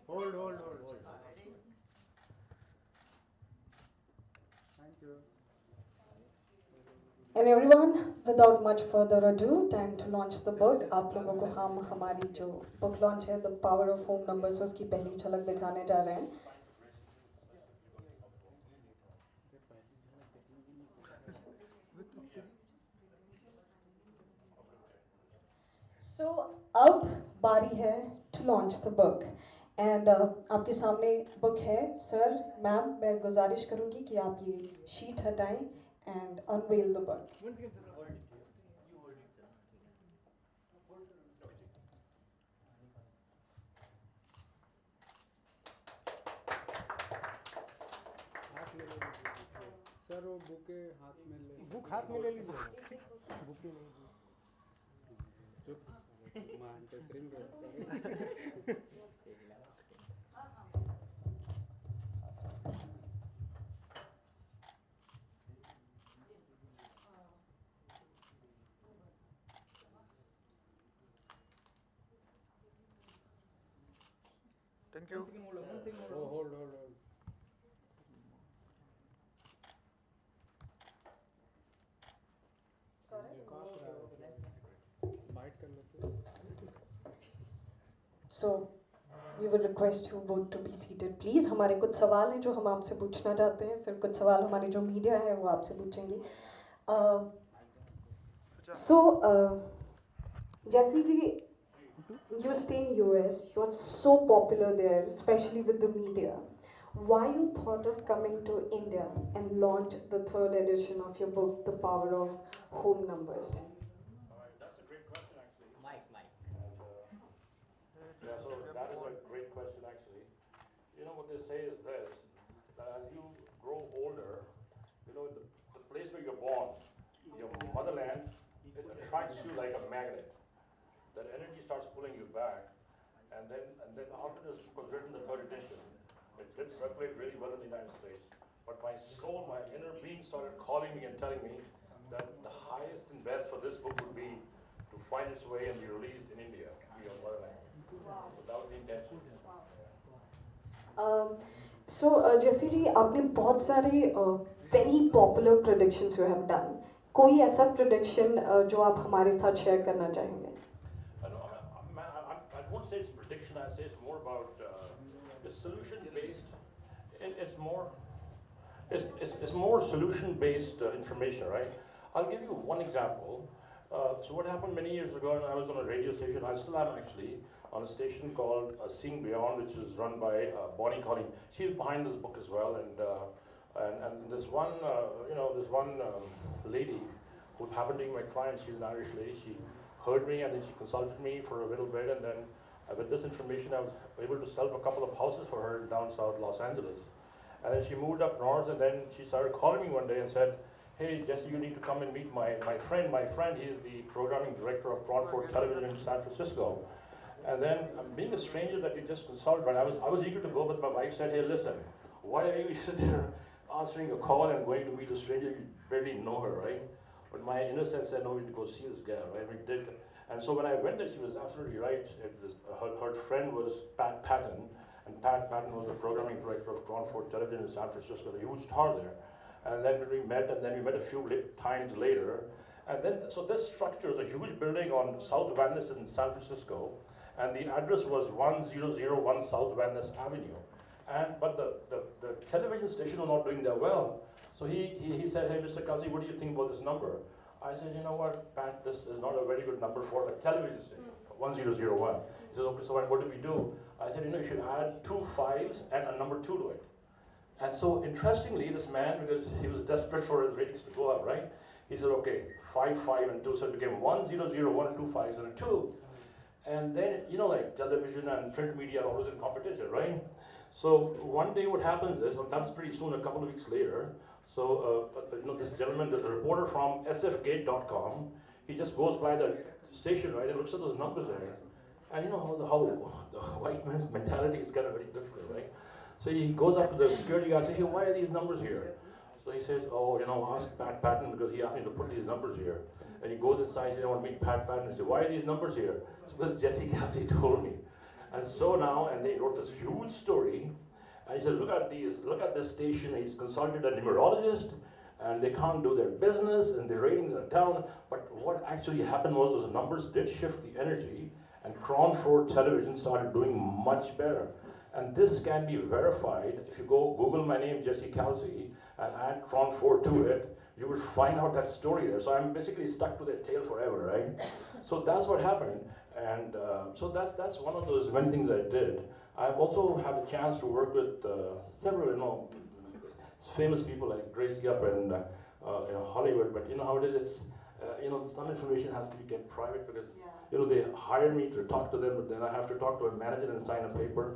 Hold. Thank you. And everyone, without much further ado, time to launch the book. आप लोगों को हम हमारी जो book launch है, The Power of Home Numbers, उसकी पहली झलक दिखाने जा रहे हैं. So अब बारी है to launch the book. And आपके सामने book है. Sir, ma'am, मैं गुजारिश करूँगी कि आप ये sheet हटाएं and unveil the book. Sir वो बुके हाथ में ले बुक हाथ में ले लीजिए बुके चुप मान पे श्रीम Thank you. hold बाइट कर लेते. So, we would request you both to be seated, please. हमारे कुछ सवाल हैं जो हम आपसे पूछना चाहते हैं, फिर कुछ सवाल हमारी जो मीडिया है वो आपसे पूछेंगे. So, जैसी जी, you stay in US, you're so popular there, especially with the media. Why you thought of coming to India and launch the third edition of your book, The Power of Home Numbers? That's a great question, actually. Yeah, so that is a great question, actually. You know, what they say is this, that as you grow older, you know, the place where you're born, your motherland, it attracts you like a magnet. That energy starts pulling you back, and then after this book was written, the third edition, it did circulate really well in the United States. But my soul, my inner being started calling me and telling me that the highest and best for this book would be to find its way and be released in India, your motherland. So that was the intention. So, जैसे जी आपने बहुत सारे very popular predictions you have done. कोई ऐसा prediction जो आप हमारे साथ share करना चाहेंगे? I won't say it's prediction. I say it's more about it's solution based. It's more solution based information, right? I'll give you one example. So what happened many years ago, and I was on a radio station. I still am actually on a station called Seeing Beyond, which is run by Bonnie Colleen. She's behind this book as well, and this one lady who happened to be my client. She's an Irish lady. She heard me and then she consulted me for a little bit, and then with this information I was able to sell a couple of houses for her down south Los Angeles. And then she moved up north, and then she started calling me one day and said, "Hey Jesse, you need to come and meet my friend. He is the programming director of Crawford Television in San Francisco." And then being a stranger that you just consult, right, I was eager to go, but my wife said, "Hey listen, why are you sitting there answering a call and going to meet a stranger? You barely know her, right?" But my innocence said, "No, we need to go see this guy," right? We did. And so when I went there, she was absolutely right. Her friend was Pat Patton, and Pat Patton was the programming director of Crawford Television in San Francisco, a huge star there. And then we met, and then we met a few times later. And then, so this structure is a huge building on South Van Ness in San Francisco, and the address was 1001 South Van Ness Avenue. But the television station was not doing that well. So he said, "Hey, Mr. Kalsi, what do you think about this number?" I said, "You know what, Pat, this is not a very good number for a television station, 1001. He said, "Okay, so what do we do?" I said, "You should add 2 5s and a number 2 to it." And so interestingly, this man, because he was desperate for his ratings to go up, right? He said, "Okay, 5, 5, and 2." So it became 1001 and 2 5s and a 2. And then, like television and print media are always in competition, right? So one day what happens is, and that's pretty soon, a couple of weeks later, so this gentleman, the reporter from sfgate.com, he just goes by the station, right, and looks at those numbers there. And you know how the white man's mentality is kind of very different, right? So he goes up to the security guy and says, "Hey, why are these numbers here?" So he says, oh, ask Pat Patton because he asked me to put these numbers here. And he goes inside and says, I want to meet Pat Patton. I said, why are these numbers here? It's because Jesse Kalsi told me. And so now, and they wrote this huge story. And he said, look at this station. He's consulted a numerologist, and they can't do their business, and the ratings are down. But what actually happened was those numbers did shift the energy, and Crown 4 television started doing much better. And this can be verified. If you go Google my name, Jesse Kalsi, and add Crown 4 to it, you will find out that story there. So I'm basically stuck to their tail forever, right? So that's what happened. And so that's one of those many things I did. I've also had a chance to work with several, famous people like Gracy up in Hollywood. But you know how it is. Some information has to be kept private because they hire me to talk to them, but then I have to talk to a manager and sign a paper.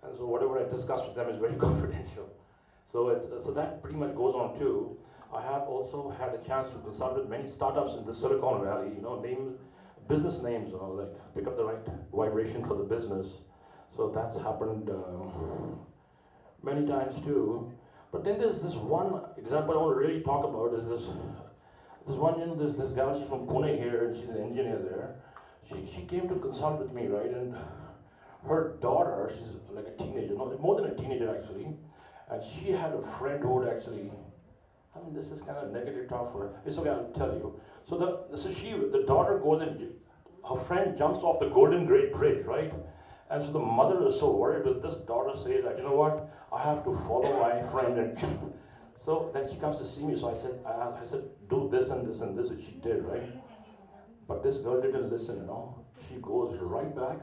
And so whatever I discuss with them is very confidential. So so that pretty much goes on too. I have also had a chance to consult with many startups in the Silicon Valley. Business names, like pick up the right vibration for the business. So that's happened many times too. But then there's this one example I want to really talk about is this one, this gal, she's from Pune here, and she's an engineer there. She came to consult with me, right? And her daughter, she's like a teenager, more than a teenager actually, and she had a friend who would actually, this is kind of negative talk for her. It's okay, I'll tell you. So the daughter goes and her friend jumps off the Golden Gate Bridge, right? And so the mother is so worried, but this daughter says that, you know what, I have to follow my friend and jump. So then she comes to see me, so I said, do this and this and this, which she did, right? But this girl didn't listen, She goes right back,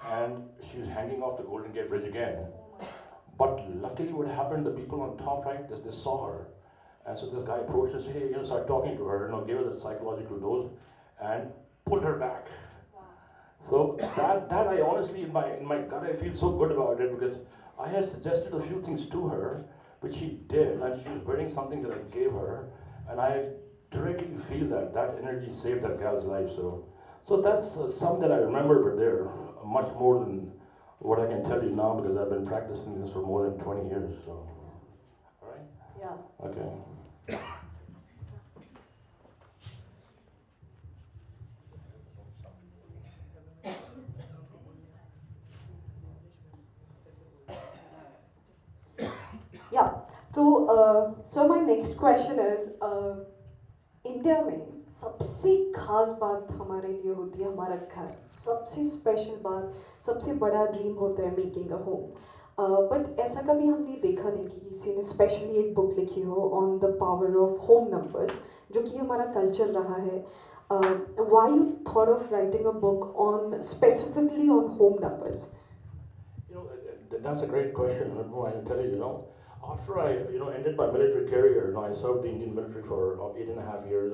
and she's hanging off the Golden Gate Bridge again. But luckily what happened, the people on top, right, they saw her. And so this guy approached her, said, hey, started talking to her, gave her the psychological dose, and pulled her back. Wow. So that I honestly, in my gut, I feel so good about it because I had suggested a few things to her, which she did, and she was wearing something that I gave her, and I directly feel that energy saved that gal's life. So that's some that I remember, but they're much more than what I can tell you now because I've been practicing this for more than 20 years. So, all right? Yeah. Okay. Yeah. So my next question is, India में सबसे खास बात हमारे लिए होती है हमारा घर, सबसे स्पेशल बात, सबसे बड़ा ड्रीम होता है मेकिंग अ होम. बट ऐसा कभी हमने देखा नहीं कि किसी ने स्पेशली एक बुक लिखी हो on the power of home numbers, जो कि हमारा कल्चर रहा है. Why you thought of writing a book on specifically on home numbers? That's a great question. I can tell you, after I, ended my military career, I served the Indian military for 8.5 years.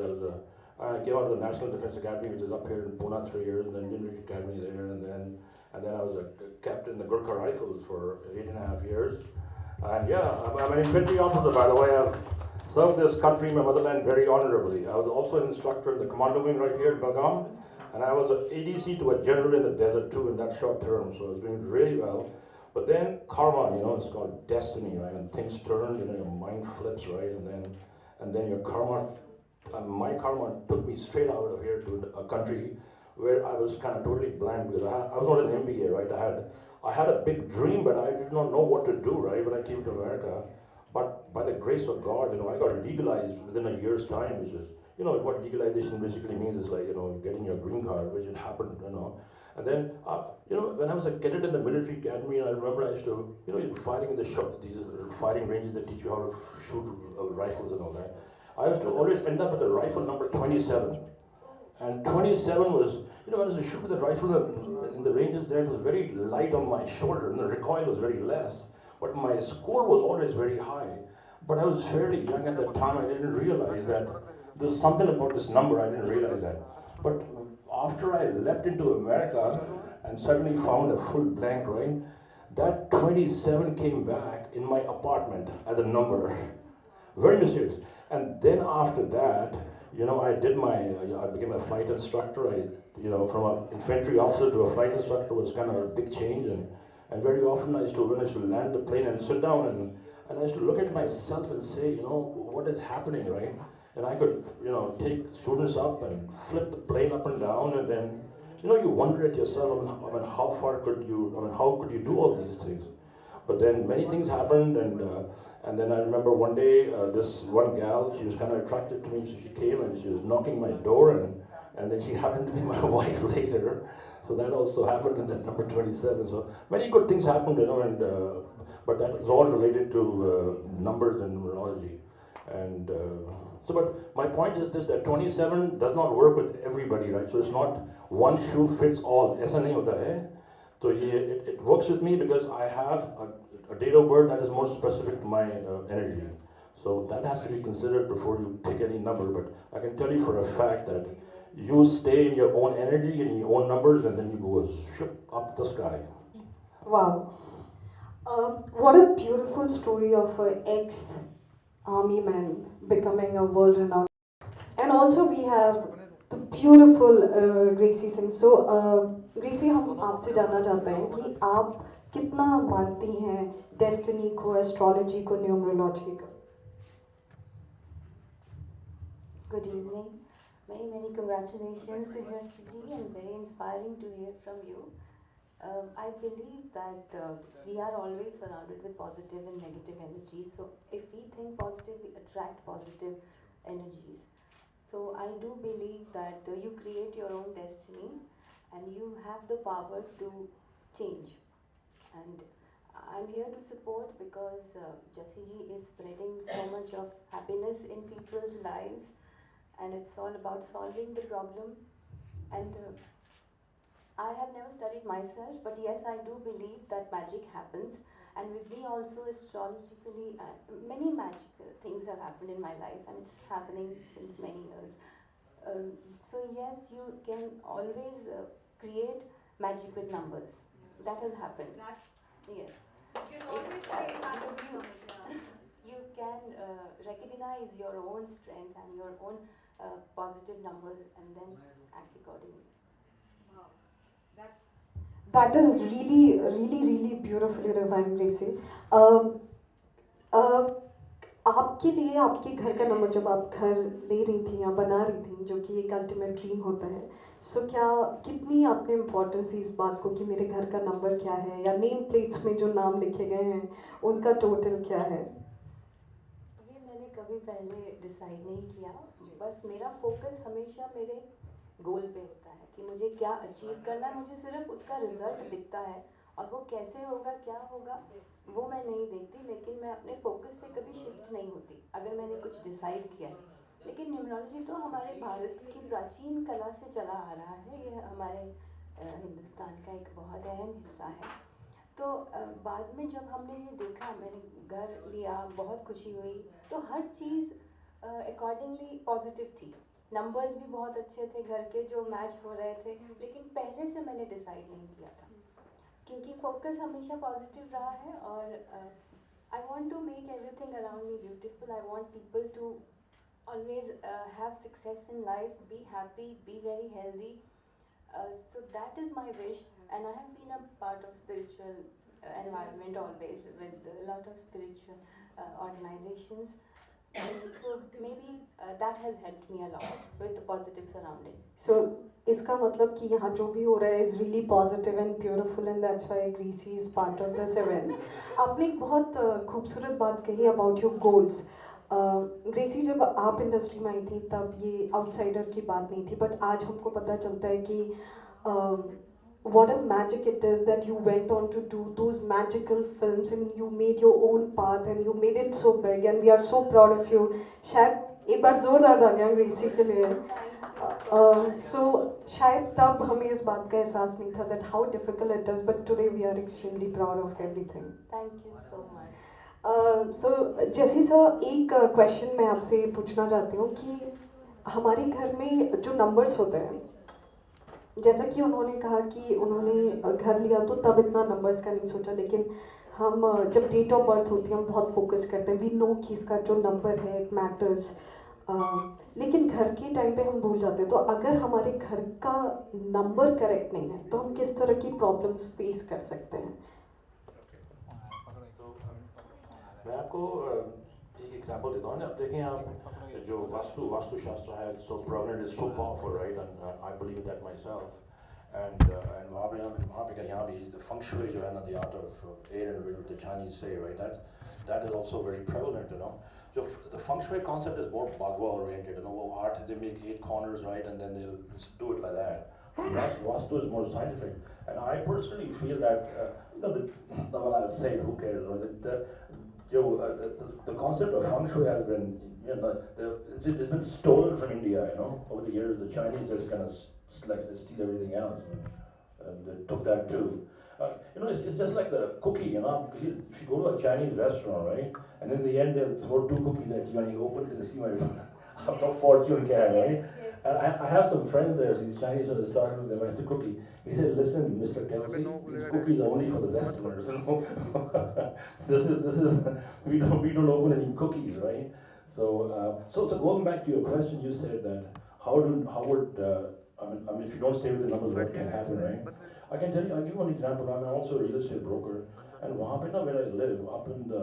I came out of the National Defense Academy, which is up here in Pune, 3 years, and then Indian Military Academy there, and then I was a captain in the Gurkha Rifles for 8.5 years. And yeah, I'm an infantry officer, by the way. I've served this country, my motherland, very honorably. I was also an instructor in the commando wing right here in Belgaum, and I was an ADC to a general in the desert too in that short term, so I was doing really well. But then karma, it's called destiny, right? And things turn, your mind flips, right? And then your karma, my karma took me straight out of here to a country where I was kind of totally blank because I was not an MBA, right? I had a big dream, but I did not know what to do, right? When I came to America, but by the grace of God, I got legalized within a year's time, which is, what legalization basically means is like, getting your green card, which had happened, And then, when I was a cadet in the military academy, I remember I used to, fighting in the shop, these fighting ranges that teach you how to shoot rifles and all that. I used to always end up with the rifle number 27. And 27 was, when I was to shoot with the rifle in the ranges there, it was very light on my shoulder, and the recoil was very less. But my score was always very high. But I was fairly young at that time, I didn't realize that there's something about this number, I didn't realize that. But after I leapt into America and suddenly found a full blank, right, that 27 came back in my apartment as a number. Very mysterious. And then after that, I did I became a flight instructor. From an infantry officer to a flight instructor was kind of a big change. And very often when I used to land the plane and sit down, and And I used to look at myself and say, what is happening, right? And I could, take students up and flip the plane up and down, and then, you wonder at yourself, how far could you, how could you do all these things? But then many things happened, and then I remember one day, this one gal, she was kind of attracted to me, so she came and she was knocking my door, and then she happened to be my wife later. So that also happened in that number 27. So many good things happened, but that is all related to numbers and numerology. And but my point is this, that 27 does not work with everybody, right? So it's not one shoe fits all. ऐसा नहीं होता है. So it works with me because I have a date of birth that is more specific to my energy. So that has to be considered before you pick any number. But I can tell you for a fact that you stay in your own energy and your own numbers, and then you go up the sky. Wow. What a beautiful story of an ex-army man becoming a world-renowned. And also we have the beautiful Gracy Singh. So Gracy, हम आपसे जानना चाहते हैं कि आप कितना मानती हैं डेस्टिनी को, एस्ट्रोलॉजी को, न्यूमरोलॉजी को? Good evening. Many, many congratulations to Gracy and very inspiring to hear from you. I believe that we are always surrounded with positive and negative energies. So if we think positive, we attract positive energies. So I do believe that you create your own destiny and you have the power to change. And I'm here to support because Gracy is spreading so much of happiness in people's lives, and it's all about solving the problem. And I have never studied myself, but yes, I do believe that magic happens. And with me also, astrologically, many magical things have happened in my life, and it's happening since many years. So yes, you can always create magic with numbers. That has happened. Yes. You can always create magic because you can recognize your own strength and your own positive numbers and then act accordingly. Wow. That is really, really, really beautifully defined, Gracy. आपके लिए आपके घर का number जब आप घर ले रही थी या बना रही थी, जो कि एक अल्टीमेट ड्रीम होता है, सो क्या कितनी आपने इम्पोर्टेंस दी इस बात को कि मेरे घर का नंबर क्या है, या नेम प्लेट्स में जो नाम लिखे गए हैं उनका टोटल क्या है? ये मैंने कभी पहले डिसाइड नहीं किया. बस मेरा फोकस हमेशा मेरे गोल पे होता है कि मुझे क्या अचीव करना है. मुझे सिर्फ उसका रिजल्ट दिखता है और वो कैसे होगा, क्या होगा, वो मैं नहीं देखती. लेकिन मैं अपने फोकस से कभी शिफ्ट नहीं होती अगर मैंने कुछ डिसाइड किया है. लेकिन न्यूमरोलॉजी तो हमारे भारत की प्राचीन कला से चला आ रहा है. यह हमारे हिंदुस्तान का एक बहुत अहम हिस्सा है. तो बाद में जब हमने ये देखा, मैंने घर लिया, बहुत खुशी हुई. तो हर चीज़ अकॉर्डिंगली पॉजिटिव थी. नंबर्स भी बहुत अच्छे थे घर के जो मैच हो रहे थे. लेकिन पहले से मैंने डिसाइड नहीं किया था क्योंकि फोकस हमेशा पॉजिटिव रहा है. और I want to make everything around me beautiful. I want people to always have success in life, be happy, be very healthy. So that is my wish, and I have been a part of spiritual environment always with a lot of spiritual organizations. So maybe that has helped me a lot with the positive surrounding. So इसका मतलब कि यहाँ जो भी हो रहा है is really positive and beautiful, and that's why Gracy is part of this event. आपने एक बहुत खूबसूरत बात कही about your goals. ग्रेसी, जब आप इंडस्ट्री में आई थी तब ये आउटसाइडर की बात नहीं थी, बट आज हमको पता चलता है कि what a magic it is that you went on to do those magical films and you made your own path and you made it so big, and we are so proud of you. शायद एक बार जोरदार तालियां ग्रेसी के लिए. So शायद तब हमें इस बात का एहसास नहीं था that how difficult it is, but today we are extremely proud of everything. Thank you so much. So जैसी सर एक क्वेश्चन मैं आपसे पूछना चाहती हूँ कि हमारे घर में जो नंबर्स होते हैं, जैसा कि उन्होंने कहा कि उन्होंने घर लिया तो तब इतना नंबर्स का नहीं सोचा, लेकिन हम जब डेट ऑफ बर्थ होती है हम बहुत फोकस करते हैं. वी नो कि इसका जो नंबर है इट मैटर्स, लेकिन घर के टाइम पे हम भूल जाते हैं. तो अगर हमारे घर का नंबर करेक्ट नहीं है तो हम किस तरह की प्रॉब्लम्स फेस कर सकते हैं? मैं आपको एक एग्जांपल देता हूँ ना. अब देखें आप जो वास्तुशास्त्र है, so prominent is so powerful, right? And I believe that myself. And वहाँ पे यहाँ भी the feng shui जो है ना, the art of air and wind, the Chinese say, right? That is also very prevalent, you know. So the feng shui concept is more Bagua oriented, you know. Art, they make 8 corners, right, and then they'll do it like that. Vastu is more scientific, and I personally feel that you know, well, I'll say, who cares? The concept of feng shui has been, you know, it's been stolen from India, you know. Over the years, the Chinese just kind of like they steal everything else, and they took that too. You know, it's just like the cookie, you know. If you go to a Chinese restaurant, right, and in the end they'll throw 2 cookies at you, and you open it and see how no fortune can, right? And I have some friends there, these Chinese, so I started with them. I said, cookie. He said, listen, Mr. Kalsi, these cookies are only for the Westerners. You know? this is we don't open any cookies, right? So going back to your question, you said that how would I mean if you don't stay with the numbers, what can happen, right? I can tell you. I'll give you one example. I'm also a real estate broker, and वहाँ पे ना where I live, up in the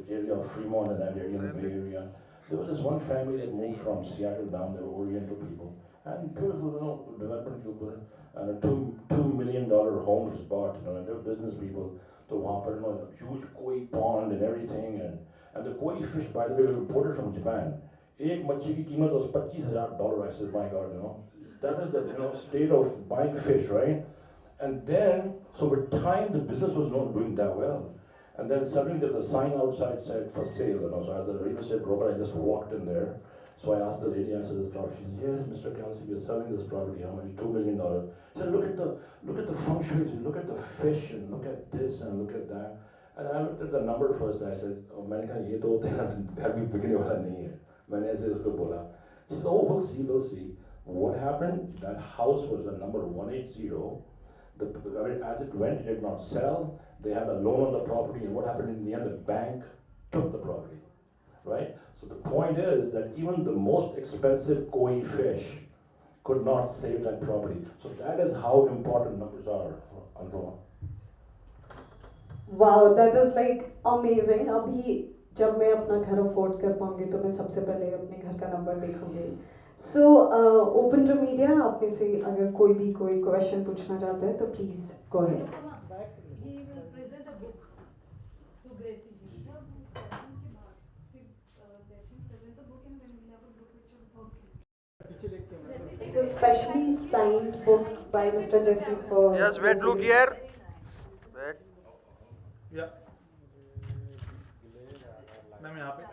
area of Fremont and that area, in the Bay Area. There was this one family that moved from Seattle down. They were Oriental people, and beautiful, you know, development people, and a $2 million home was bought, you know, and they're business people. So वहाँ पर, you know, a huge koi pond and everything, and the koi fish, by the way, was imported from Japan. एक मच्छी की कीमत was $25,000. I said, my God, you know, that is the, you know, state of buying fish, right? And then, so with time, the business was not doing that well. And then suddenly there was a sign outside said for sale, you know. So as a real estate broker, I just walked in there. So I asked the lady, I said, this property. She said, yes, Mr. Kalsi, we're selling this property. How much? $2 million. She said, look at the feng shui, look at the fish, and look at this, and look at that. And I looked at the number first, and I said, oh, मैंने कहा ये तो घर भी बिकने वाला नहीं है. मैंने ऐसे उसको बोला. She said, oh, we'll see. What happened? That house was the number 180. I mean, as it went, it did not sell. They had a loan on the property, and what happened in the end? The bank took the property, right? So the point is that even the most expensive koi fish could not save that property. So that is how important numbers are, Anupama. Wow, that is like amazing. अभी जब मैं अपना घर afford कर पाऊंगी तो मैं सबसे पहले अपने घर का नंबर देखूंगी. So open to media. आप में से अगर कोई क्वेश्चन पूछना चाहता है तो please go ahead. He will present a book to Gracy ji. Present the book and when we have a group picture. It's a specially signed book by Mr. Jesse for. Yes, wait, look here. Wait. Yeah. Ma'am यहाँ पे.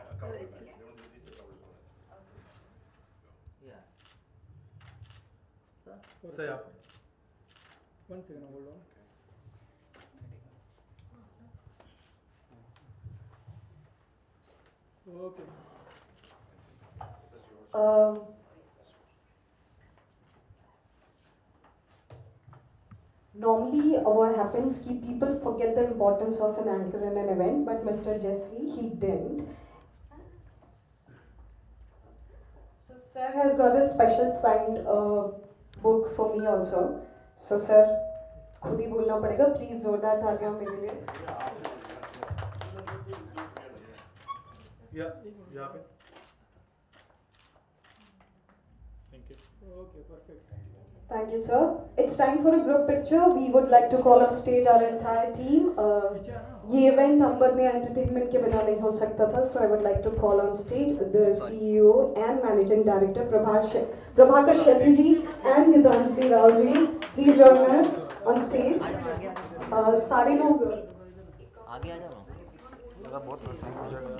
Sir यहाँ पे. 1 second hold on. Okay. Normally, what happens is people forget the importance of an anchor in an event, but Mr. Jesse, he didn't. So, sir has got a special signed book for me also. So, sir, खुद ही बोलना पड़ेगा. Please जोरदार तालियां मेरे लिए. यहाँ पे. Thank you. Okay, perfect. Thank you, sir. It's time for a group picture. We would like to call on stage our entire team. ये event अंबर ने entertainment के बिना नहीं हो सकता था. So I would like to call on stage the CEO and Managing Director Prabhakar Shetty ji and Gitanjali Rao ji. Please join us on stage. सारे लोग आगे आ जाओ ना. बहुत रसनी हो जाएगा.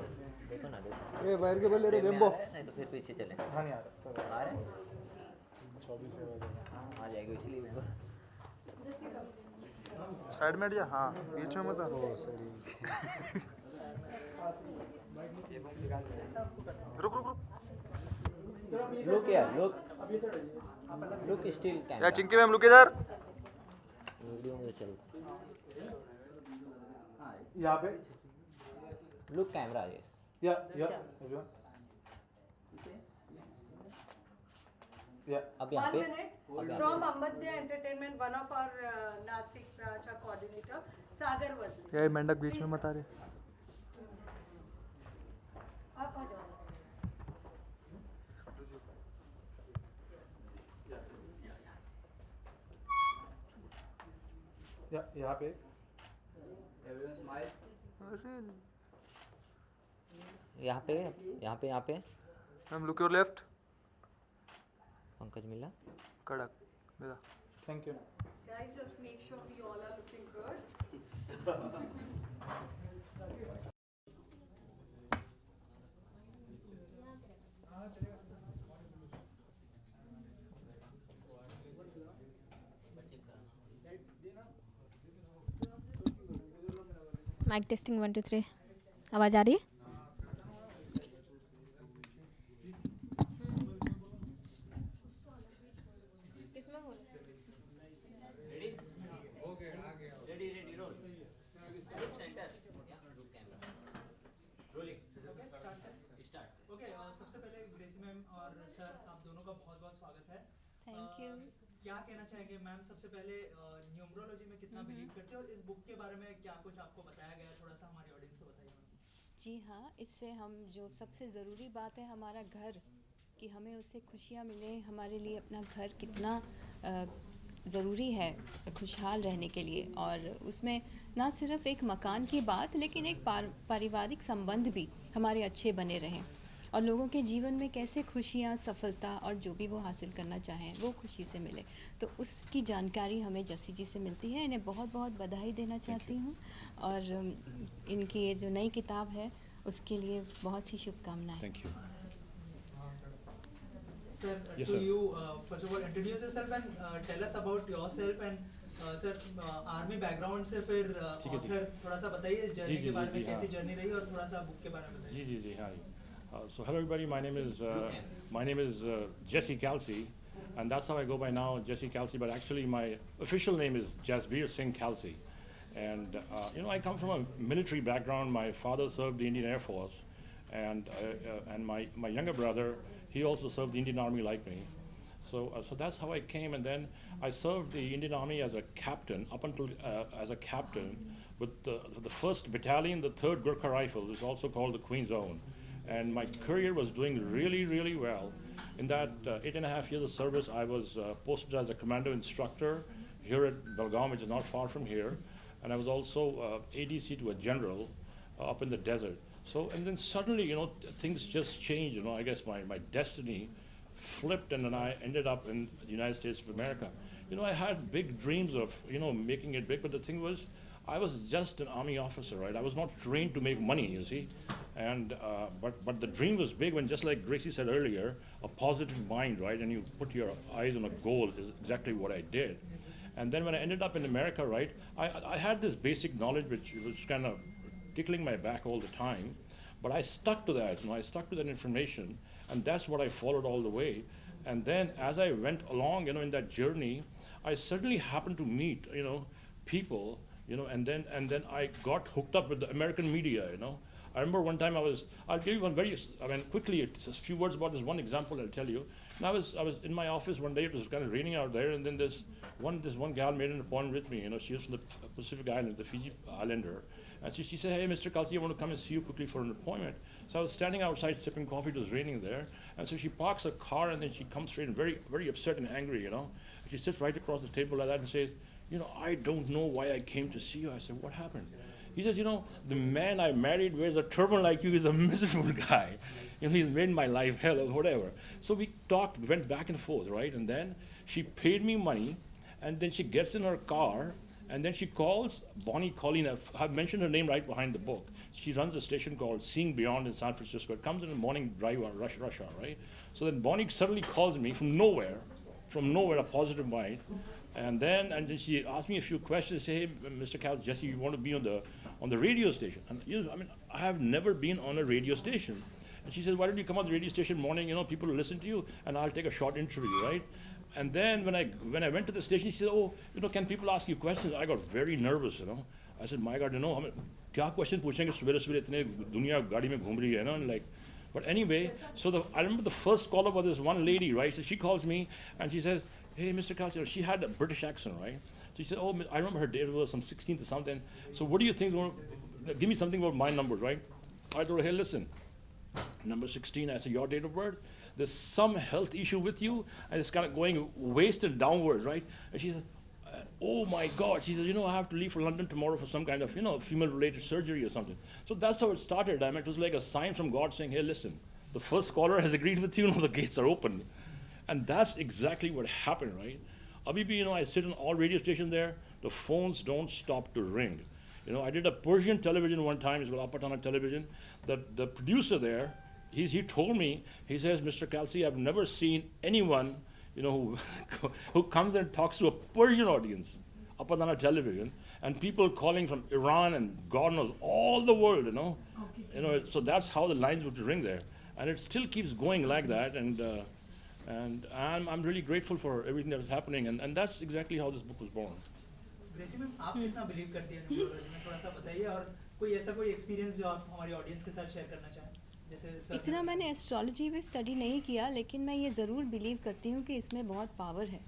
देखो ना देखो. ये बाहर के बोले रे बेम्बो. नहीं तो फिर पीछे चले. हाँ नहीं आ रहा. आ रहे हैं. 24 आ जाएगा इसलिए ऊपर. साइड में या हाँ बीच में मत. रुक. लुक यार लुक स्टिल या चिंकी मैम लुक इधर. वीडियो में चल. यहाँ पे. Look camera yes. Yeah, everyone. Yeah. अब यहाँ 1 पे. minute. From Ambadya Entertainment, one of our Nasik branch coordinator, Sagar Wadli. ये मेंढक बीच में मत आ रहे. यहाँ पे यहाँ पे ma'am look your left. Pankaj मिला. कड़क मेरा. Thank you. Guys, just make sure we all are looking good. Mic testing 1 2 3. आवाज़ आ रही है? सबसे पहले ग्रेसी मैम और सर आप दोनों का बहुत बहुत स्वागत है. Thank you. क्या कहना चाहेंगे मैम? सबसे पहले न्यूमरोलॉजी में कितना बिलीव करते हैं और इस बुक के बारे में क्या कुछ आपको बताया गया, थोड़ा सा हमारे ऑडियंस को बताइए मैम. जी हाँ, इससे हम जो सबसे ज़रूरी बात है हमारा घर, कि हमें उससे खुशियाँ मिलें. हमारे लिए अपना घर कितना ज़रूरी है खुशहाल रहने के लिए, और उसमें ना सिर्फ एक मकान की बात, लेकिन एक पारिवारिक संबंध भी हमारे अच्छे बने रहें, और लोगों के जीवन में कैसे खुशियाँ, सफलता और जो भी वो हासिल करना चाहें वो खुशी से मिले. तो उसकी जानकारी हमें जसी जी से मिलती है. इन्हें बहुत बहुत बधाई देना चाहती हूँ, और इनकी ये जो नई किताब है उसके लिए बहुत सी शुभकामनाएं. Thank you. Sir, Yes, to sir. you, first of all, introduce yourself and tell us about yourself. And sir, army background से फिर ऑथर, थोड़ा सा बताइए जर्नी के बारे में, कैसी जर्नी रही, और थोड़ा सा बुक के बारे में बताइए. जी. Hi. So hello everybody. My name is Jesse Kalsi, and that's how I go by now, Jesse Kalsi. But actually, my official name is Jasbir Singh Kalsi. And I come from a military background. My father served the Indian Air Force, and my younger brother, he also served the Indian Army like me. So that's how I came, and then I served the Indian Army as a captain up until as a captain with the 1st Battalion, the 3rd Gurkha Rifles, is also called the Queen's Own. And my career was doing really, really well. In that 8.5 years of service, I was posted as a commando instructor here at Belgaum, which is not far from here. And I was also ADC to a general up in the desert. So, and then suddenly, things just changed. I guess my destiny flipped, and then I ended up in the United States of America. I had big dreams of, making it big, but the thing was, I was just an army officer, right? I was not trained to make money, you see. And but the dream was big when, just like Gracie said earlier, a positive mind, right? And you put your eyes on a goal is exactly what I did. And then when I ended up in America, right, I had this basic knowledge which was kind of tickling my back all the time. But I stuck to that, I stuck to that information, and that's what I followed all the way. And then as I went along, in that journey, I suddenly happened to meet, people, and then I got hooked up with the American media, I remember one time I'll give you one quickly, it's a few words about this one example I'll tell you. And I was in my office one day, it was kind of raining out there, and then this one gal made an appointment with me, she was from the Pacific Island, the Fiji Islander. And she said, "Hey, Mr. Kalsi, I want to come and see you quickly for an appointment." So I was standing outside sipping coffee, it was raining there. And so she parks her car, and then she comes straight and very, very upset and angry, She sits right across the table like that and says, "I don't know why I came to see you." I said, "What happened?" He says, "The man I married wears a turban like you. He's a miserable guy. He's made my life hell or whatever." So we talked, went back and forth, right? And then she paid me money, and then she gets in her car, and then she calls Bonnie Colleen. I've mentioned her name right behind the book. She runs a station called Seeing Beyond in San Francisco. It comes in the morning drive on rush hour, right? So then Bonnie suddenly calls me from nowhere, a positive mind. And then she asked me a few questions. Say, "Hey, Mr. Cal, Jesse, you want to be on the radio station?" And I have never been on a radio station. And she said, "Why don't you come on the radio station morning? People will listen to you, and I'll take a short interview, right?" And then when I went to the station, she said, "Oh, can people ask you questions?" I got very nervous, I said, "My God, क्या question पूछेंगे सुबह इतने दुनिया गाड़ी में घूम रही है, But anyway, so I remember the first caller was this one lady, right? So she calls me and she says, "Hey, Mr. Kalsi," she had a British accent, right? So she said, "Oh, I remember her date was some 16th or something. So what do you think? Give me something about my numbers, right?" I told her, "Hey, listen, number 16." I said, "Your date of birth? There's some health issue with you, and it's kind of going waist and downwards, right?" And she said, oh my God, she says, I have to leave for London tomorrow for some kind of, female-related surgery or something. So that's how it started. I mean, it was like a sign from God saying, hey, listen, the first caller has agreed with you, the gates are open. And that's exactly what happened, right? Abhi bhi, I sit on all radio stations there, the phones don't stop to ring. I did a Persian television one time, it's called Apatana Television. The producer there, he told me, he says, Mr. Kalsi, I've never seen anyone, who comes and talks to a Persian audience, Apatana Television, and people calling from Iran and God knows, all the world, Okay. So that's how the lines would ring there. And it still keeps going like that, and I'm really grateful for everything that is happening, and that's exactly how this book was born. Gracie ma'am, आप कितना believe करती हैं numerology में, थोड़ा सा बताइए, और कोई ऐसा कोई एक्सपीरियंस जो आप हमारी ऑडियंस के साथ शेयर करना चाहें? जैसे इतना मैंने एस्ट्रोलॉजी में स्टडी नहीं किया, लेकिन मैं ये ज़रूर बिलीव करती हूँ कि इसमें बहुत पावर है।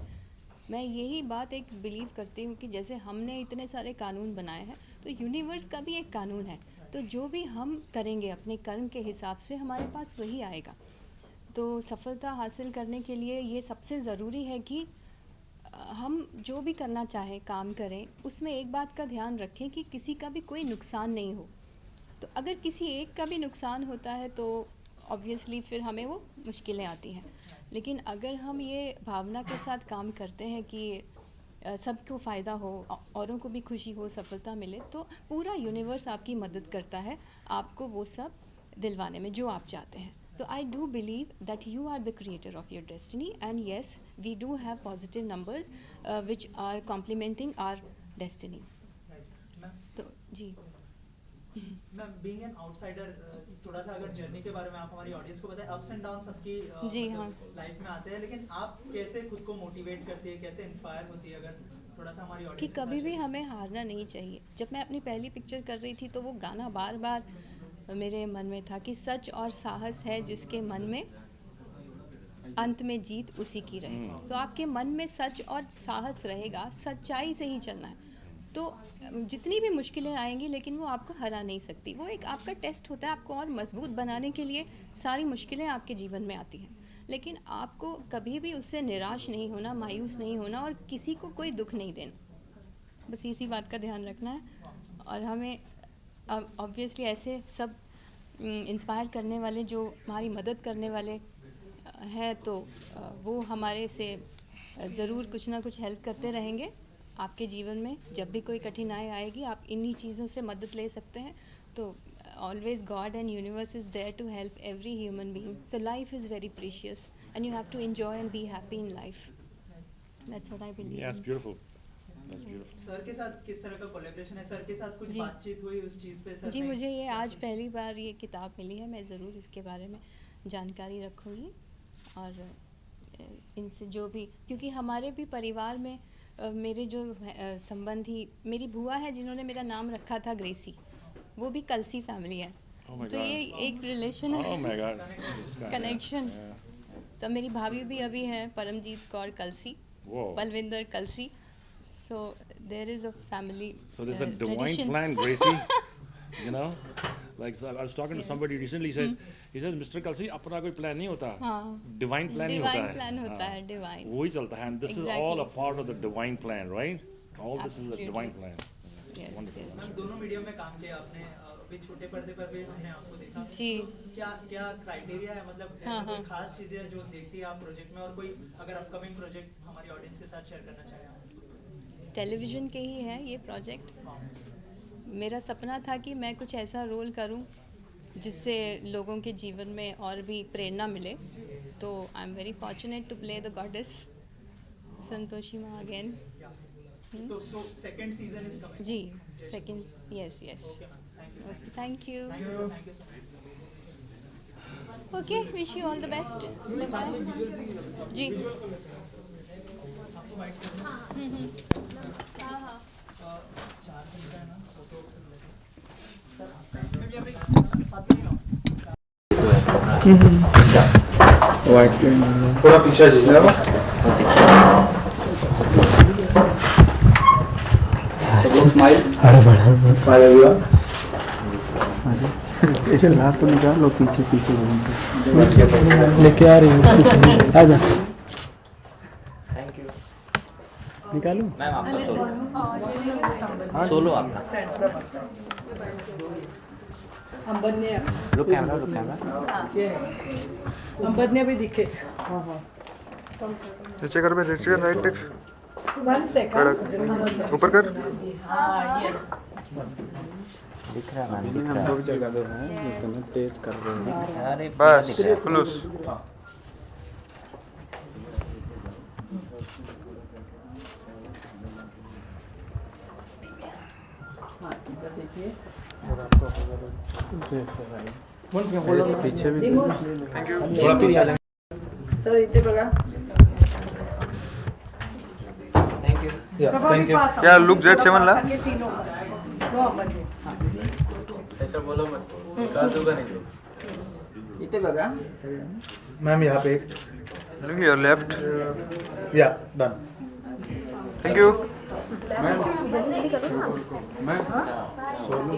मैं यही बात एक बिलीव करती हूँ कि जैसे हमने इतने सारे कानून बनाए हैं, तो यूनिवर्स का भी एक कानून है, तो जो भी हम करेंगे अपने कर्म के हिसाब से हमारे पास वही आएगा। तो सफलता हासिल करने के लिए ये सबसे ज़रूरी है कि हम जो भी करना चाहें, काम करें, उसमें एक बात का ध्यान रखें कि किसी का भी कोई नुकसान नहीं हो। तो अगर किसी एक का भी नुकसान होता है तो ऑब्वियसली फिर हमें वो मुश्किलें आती हैं। लेकिन अगर हम ये भावना के साथ काम करते हैं कि सबको फ़ायदा हो, औरों को भी खुशी हो, सफलता मिले, तो पूरा यूनिवर्स आपकी मदद करता है आपको वो सब दिलवाने में जो आप चाहते हैं। So I do believe that you are the creator of your destiny, and yes, we do have positive numbers which are complementing our destiny. तो जी मैम, बीइंग एन आउटसाइडर, थोड़ा सा अगर जर्नी के बारे में आप हमारी ऑडियंस को बताएं। अप्स एंड डाउन सबकी लाइफ में आते हैं, लेकिन आप कैसे खुद को मोटिवेट करती है, कैसे इंस्पायर होती है, अगर थोड़ा सा हमारी ऑडियंस कि कभी भी हमें हारना नहीं चाहिए। जब मैं अपनी पहली पिक्चर कर रही थी तो वो गाना बार बार मेरे मन में था कि सच और साहस है जिसके मन में, अंत में जीत उसी की रहे। तो आपके मन में सच और साहस रहेगा, सच्चाई से ही चलना है, तो जितनी भी मुश्किलें आएंगी लेकिन वो आपको हरा नहीं सकती। वो एक आपका टेस्ट होता है, आपको और मजबूत बनाने के लिए सारी मुश्किलें आपके जीवन में आती हैं, लेकिन आपको कभी भी उससे निराश नहीं होना, मायूस नहीं होना और किसी को कोई दुख नहीं देना। बस इसी बात का ध्यान रखना है। और हमें ऑब्वियसली ऐसे सब इंस्पायर करने वाले, जो हमारी मदद करने वाले हैं, तो वो हमारे से ज़रूर कुछ ना कुछ हेल्प करते रहेंगे आपके जीवन में। जब भी कोई कठिनाई आएगी आप इन्हीं चीज़ों से मदद ले सकते हैं। तो always God and universe is there to help every human being. So life is very precious and you have to enjoy and be happy in life. That's what I believe. Yes, beautiful. That's beautiful. Sir के साथ किस तरह का collaboration है? Sir के साथ कुछ बातचीत हुई उस चीज़ पे? सर जी, मुझे ये आज पहली बार ये किताब मिली है, मैं ज़रूर इसके बारे में जानकारी रखूँगी और इनसे जो भी, क्योंकि हमारे भी परिवार में मेरे जो संबंधी, मेरी बुआ है जिन्होंने मेरा नाम रखा था ग्रेसी, वो भी कलसी फैमिली है। तो ये एक रिलेशन है, कनेक्शन। सब मेरी भाभी भी अभी हैं, परमजीत कौर कलसी, बलविंदर कलसी। So there is a family. So there's a divine plan, Gracy. Like I was talking to somebody recently. He says, Mr. Kalsi, अपना कोई plan नहीं होता, divine plan ही होता है। Divine plan होता है, divine. वही चलता है, and this is all a part of the divine plan, right? All this is a divine plan. Yes. Wonderful. Ma'am, दोनों मीडियम में काम किया आपने, अभी छोटे पर्दे पर भी हमने आपको देखा। जी। क्या क्राइटेरिया है, मतलब ऐसा कोई खास चीज़ें जो देखती है आप प्रोजेक्ट में, और कोई अगर अपकमिंग प्रोजेक्ट हमारी ऑडियंस के साथ शेयर करना चाहें? टेलीविज़न के ही है ये प्रोजेक्ट। मेरा सपना था कि मैं कुछ ऐसा रोल करूं जिससे लोगों के जीवन में और भी प्रेरणा मिले। तो I am very fortunate to play the goddess Santoshi Maa again. तो सेकंड सीजन इज कमिंग? जी, second, yes yes. Thank you. Okay, wish you all the best. Bye जी। थोड़ा पीछे जाइए। इसे लाभ तो निकाल लो, पीछे पीछे लेके आ रही है, आजा। Thank you. निकालूं? मैम आपका सोलो सोलो आपका लुक कैमरा अंबरने भी दिखे नीचे कर राइट टेक 1 सेकंड ऊपर कर दिख रहा है मैम दिख हम रहा लोग जगह दो हैं इतना तेज कर रहे हैं है अरे बस दिख रहा है। क्लोज पीछे भी थैंक यू थोड़ा पीछे आ जाएंगे सर इथे बघा थैंक यू थैंक यू क्या लुक Z7 ला ऐसा बोलो मत निकाल दूंगा नहीं इथे बघा मैम यहाँ पे एक लुक योर लेफ्ट या डन थैंक यू मैं सोलो